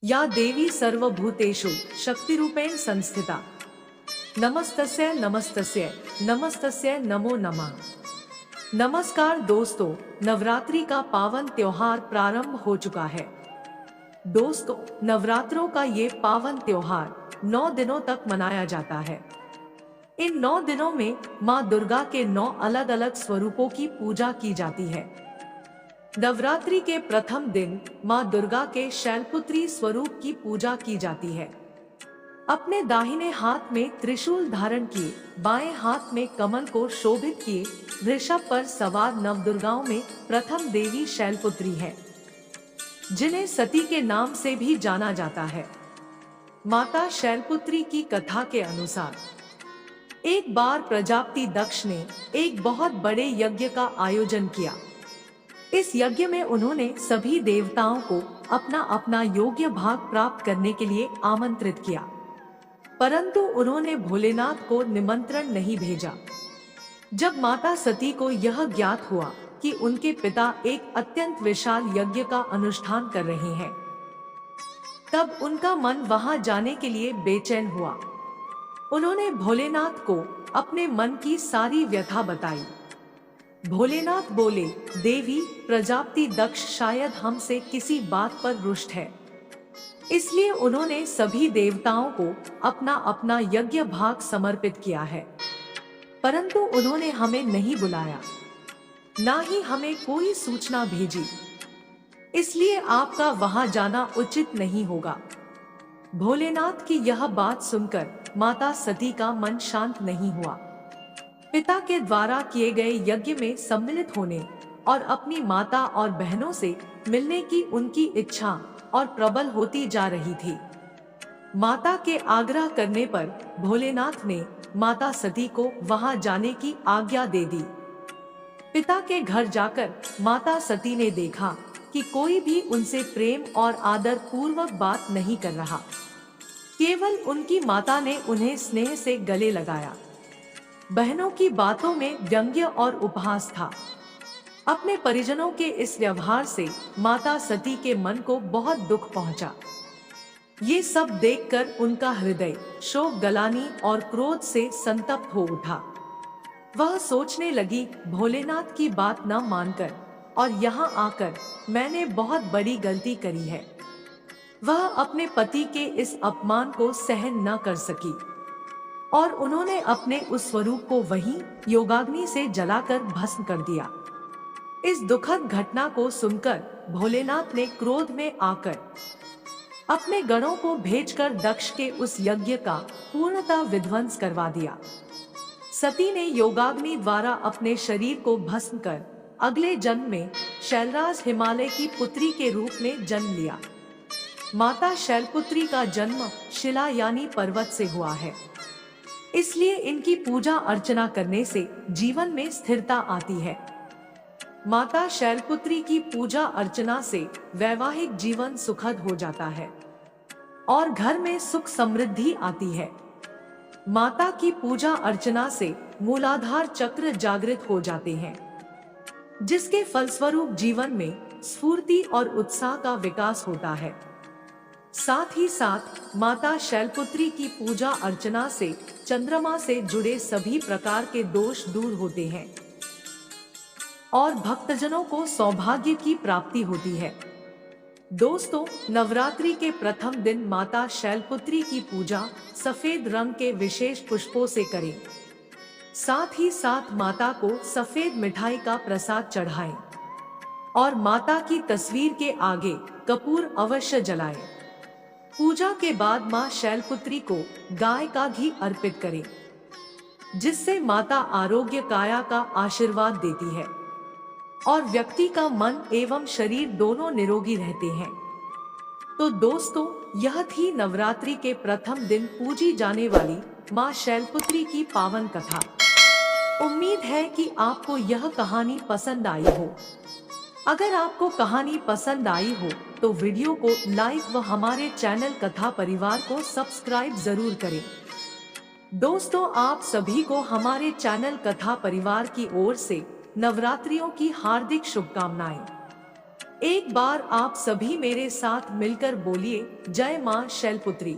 या देवी सर्वभूतेषु शक्तिरूपेण संस्थिता। नमस्तस्य नमस्तस्य नमस्तस्य नमो नमः। नमस्कार दोस्तों, नवरात्रि का पावन त्योहार प्रारंभ हो चुका है। दोस्तों, नवरात्रों का ये पावन त्योहार 9 दिनों तक मनाया जाता है। इन 9 दिनों में माँ दुर्गा के 9 अलग अलग स्वरूपों की पूजा की जाती है। नवरात्रि के प्रथम दिन माँ दुर्गा के शैलपुत्री स्वरूप की पूजा की जाती है। अपने दाहिने हाथ में त्रिशूल धारण किए, बाएं हाथ में कमल को शोभित किए वृषभ पर सवार नवदुर्गाओं में प्रथम देवी शैलपुत्री है, जिन्हें सती के नाम से भी जाना जाता है। माता शैलपुत्री की कथा के अनुसार एक बार प्रजापति दक्ष ने एक बहुत बड़े यज्ञ का आयोजन किया। इस यज्ञ में उन्होंने सभी देवताओं को अपना अपना योग्य भाग प्राप्त करने के लिए आमंत्रित किया, परंतु उन्होंने भोलेनाथ को निमंत्रण नहीं भेजा। जब माता सती को यह ज्ञात हुआ कि उनके पिता एक अत्यंत विशाल यज्ञ का अनुष्ठान कर रहे हैं, तब उनका मन वहां जाने के लिए बेचैन हुआ। उन्होंने भोलेनाथ को अपने मन की सारी व्यथा बताई। भोलेनाथ बोले, देवी, प्रजापति दक्ष शायद हमसे किसी बात पर रुष्ट है, इसलिए उन्होंने सभी देवताओं को अपना अपना यज्ञ भाग समर्पित किया है, परंतु उन्होंने हमें नहीं बुलाया, ना ही हमें कोई सूचना भेजी, इसलिए आपका वहां जाना उचित नहीं होगा। भोलेनाथ की यह बात सुनकर माता सती का मन शांत नहीं हुआ। पिता के द्वारा किए गए यज्ञ में सम्मिलित होने और अपनी माता और बहनों से मिलने की उनकी इच्छा और प्रबल होती जा रही थी। माता के आग्रह करने पर भोलेनाथ ने माता सती को वहां जाने की आज्ञा दे दी। पिता के घर जाकर माता सती ने देखा कि कोई भी उनसे प्रेम और आदर पूर्वक बात नहीं कर रहा। केवल उनकी माता ने उन्हें स्नेह से गले लगाया। बहनों की बातों में व्यंग्य और उपहास था। अपने परिजनों के इस व्यवहार से माता सती के मन को बहुत दुख पहुंचा। ये सब देखकर उनका हृदय शोक, गलानी और क्रोध से संतप्त हो उठा। वह सोचने लगी, भोलेनाथ की बात न मानकर और यहाँ आकर मैंने बहुत बड़ी गलती करी है। वह अपने पति के इस अपमान को सहन न कर सकी और उन्होंने अपने उस स्वरूप को वहीं योगाग्नि से जलाकर भस्म कर दिया। इस दुखद घटना को सुनकर भोलेनाथ ने क्रोध में आकर अपने गणों को भेजकर दक्ष के उस यज्ञ का पूर्णतः विध्वंस करवा दिया। सती ने योगाग्नि द्वारा अपने शरीर को भस्म कर अगले जन्म में शैलराज हिमालय की पुत्री के रूप में जन्म लिया। माता शैलपुत्री का जन्म शिला यानी पर्वत से हुआ है, इसलिए इनकी पूजा अर्चना करने से जीवन में स्थिरता आती है। माता शैलपुत्री की पूजा अर्चना से वैवाहिक जीवन सुखद हो जाता है और घर में सुख समृद्धि आती है। माता की पूजा अर्चना से मूलाधार चक्र जागृत हो जाते हैं, जिसके फलस्वरूप जीवन में स्फूर्ति और उत्साह का विकास होता है। साथ ही साथ माता शैलपुत्री की पूजा अर्चना से चंद्रमा से जुड़े सभी प्रकार के दोष दूर होते हैं और भक्तजनों को सौभाग्य की प्राप्ति होती है। दोस्तों, नवरात्रि के प्रथम दिन माता शैलपुत्री की पूजा सफेद रंग के विशेष पुष्पों से करें। साथ ही साथ माता को सफेद मिठाई का प्रसाद चढ़ाएं और माता की तस्वीर के आगे कपूर अवश्य जलाएं। पूजा के बाद मां शैलपुत्री को गाय का घी अर्पित करें, जिससे माता आरोग्य काया का आशीर्वाद देती है और व्यक्ति का मन एवं शरीर दोनों निरोगी रहते हैं। तो दोस्तों, यह थी नवरात्रि के प्रथम दिन पूजी जाने वाली मां शैलपुत्री की पावन कथा। उम्मीद है कि आपको यह कहानी पसंद आई हो। अगर आपको कहानी पसंद आई हो तो वीडियो को लाइक व हमारे चैनल कथा परिवार को सब्सक्राइब जरूर करें। दोस्तों, आप सभी को हमारे चैनल कथा परिवार की ओर से नवरात्रियों की हार्दिक शुभकामनाएं। एक बार आप सभी मेरे साथ मिलकर बोलिए, जय मां शैलपुत्री।